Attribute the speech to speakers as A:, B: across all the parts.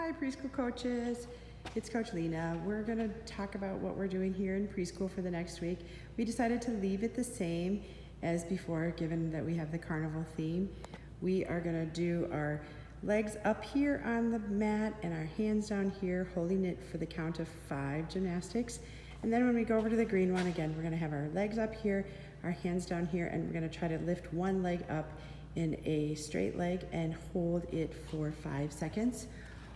A: Hi preschool coaches, it's Coach Lena. We're going to talk about what we're doing here in preschool for the next week. We decided to leave it the same as before, given that we have the carnival theme. We are going to do our legs up here on the mat and our hands down here, holding it for the count of 5 gymnastics. And then when we go over to the green one, again, we're going to have our legs up here, our hands down here, and we're going to try to lift one leg up in a straight leg and hold it for 5 seconds.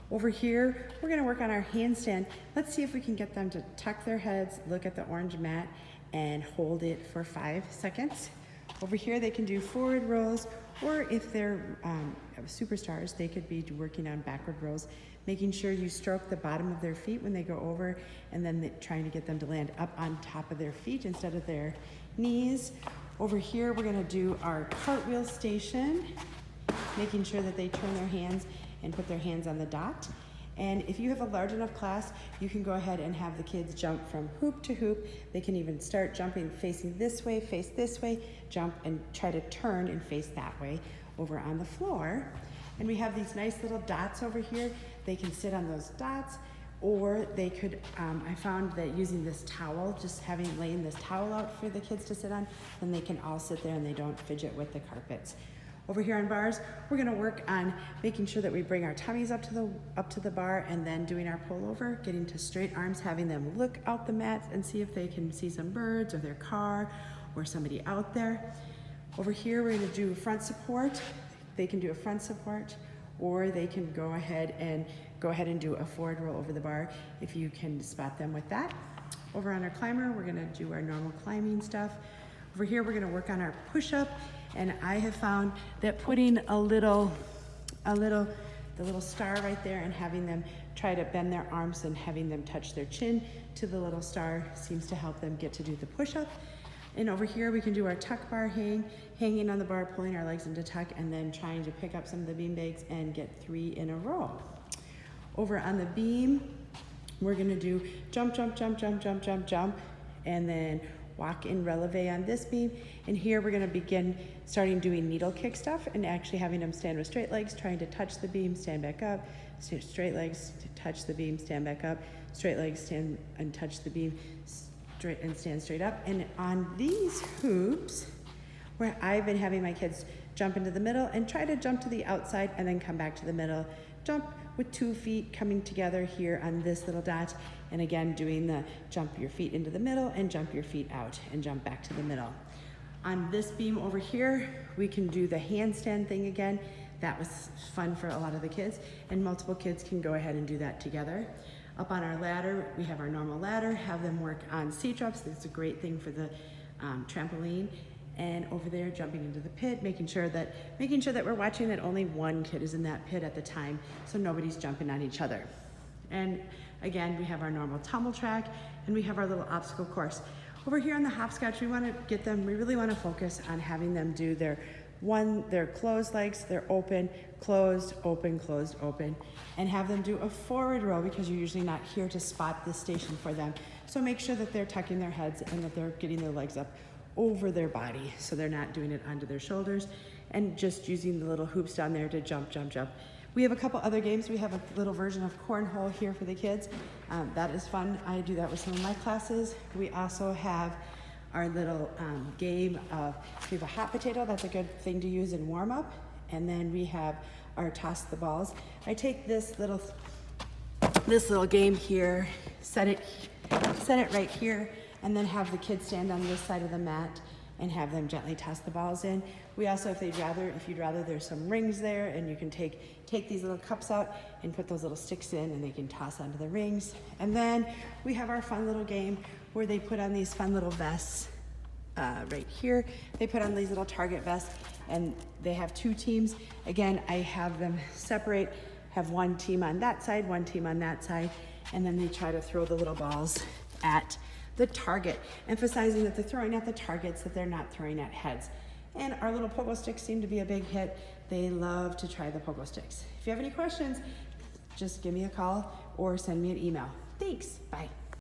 A: Over here, we're going to work on our handstand. Let's see if we can get them to tuck their heads, look at the orange mat, and hold it for 5 seconds. Over here, they can do forward rolls, or if they're superstars, they could be working on backward rolls, making sure you stroke the bottom of their feet when they go over, and then trying to get them to land up on top of their feet instead of their knees. Over here, we're going to do our cartwheel station, making sure that they turn their hands and put their hands on the dot. And if you have a large enough class, you can go ahead and have the kids jump from hoop to hoop. They can even start jumping facing this way, face this way, jump and try to turn and face that way over on the floor. And we have these nice little dots over here. They can sit on those dots, or they could, I found that using this towel, just laying this towel out for the kids to sit on, then they can all sit there and they don't fidget with the carpets. Over here on bars, we're gonna work on making sure that we bring our tummies up to the bar, and then doing our pullover, getting to straight arms, having them look out the mat and see if they can see some birds or their car or somebody out there. Over here, we're gonna do front support. They can do a front support, or they can go ahead and do a forward roll over the bar if you can spot them with that. Over on our climber, we're gonna do our normal climbing stuff. Over here, we're gonna work on our push-up. And I have found that putting the little star right there and having them try to bend their arms and having them touch their chin to the little star seems to help them get to do the push-up. And over here we can do our tuck bar hanging on the bar, pulling our legs into tuck, and then trying to pick up some of the bean bags and get 3 in a row. Over on the beam, we're gonna do jump, jump, jump, jump, jump, jump, jump, and then walk in releve on this beam. And here we're gonna starting doing needle kick stuff and actually having them stand with straight legs, trying to touch the beam, stand back up, straight legs, touch the beam, stand back up, straight legs, stand and touch the beam, straight and stand straight up. And on these hoops, where I've been having my kids jump into the middle and try to jump to the outside and then come back to the middle, jump with 2 feet coming together here on this little dot. And again, doing the jump your feet into the middle and jump your feet out and jump back to the middle. On this beam over here, we can do the handstand thing again. That was fun for a lot of the kids, and multiple kids can go ahead and do that together. Up on our ladder, we have our normal ladder, have them work on C-drops. That's a great thing for the trampoline. And over there, jumping into the pit, making sure that we're watching that only one kid is in that pit at the time, so nobody's jumping on each other. And again, we have our normal tumble track, and we have our little obstacle course. Over here on the hopscotch, we really want to focus on having them do their closed legs, their open, closed, open, closed, open, and have them do a forward roll, because you're usually not here to spot this station for them. So make sure that they're tucking their heads and that they're getting their legs up over their body, so they're not doing it onto their shoulders, and just using the little hoops down there to jump, jump, jump. We have a couple other games. We have a little version of cornhole here for the kids. That is fun. I do that with some of my classes. We also have our little game of, we have a hot potato. That's a good thing to use in warm up. And then we have our toss the balls. I take this little game here, set it right here, and then have the kids stand on this side of the mat and have them gently toss the balls in. We also, if you'd rather, there's some rings there, and you can take these little cups out and put those little sticks in, and they can toss onto the rings. And then we have our fun little game where they put on these fun little vests right here. They put on these little target vests, and they have 2 teams. Again, I have them separate, have one team on that side, one team on that side, and then they try to throw the little balls at the target, emphasizing that they're throwing at the targets, that they're not throwing at heads. And our little pogo sticks seem to be a big hit. They love to try the pogo sticks. If you have any questions, just give me a call or send me an email. Thanks, bye.